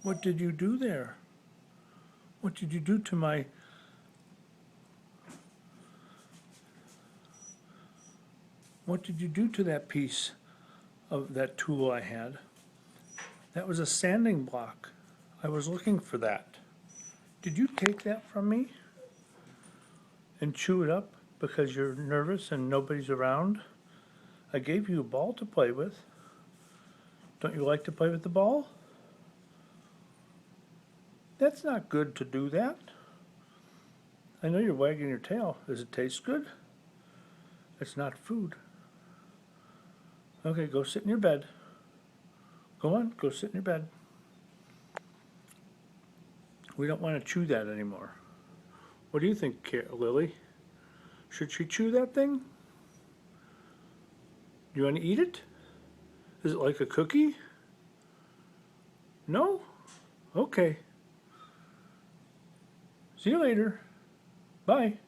What did you do there? What did you do to my... What did you do to that piece of that tool I had? That was a sanding block. I was looking for that. Did you take that from me and chew it up because you're nervous and nobody's around? I gave you a ball to play with. Don't you like to play with the ball? That's not good to do that. I know you're wagging your tail. Does it taste good? It's not food. Okay, go sit in your bed. Go on, go sit in your bed. We don't want to chew that anymore. What do you think, Lily? Should she chew that thing? You want to eat it? Is it like a cookie? No? Okay. See you later. Bye.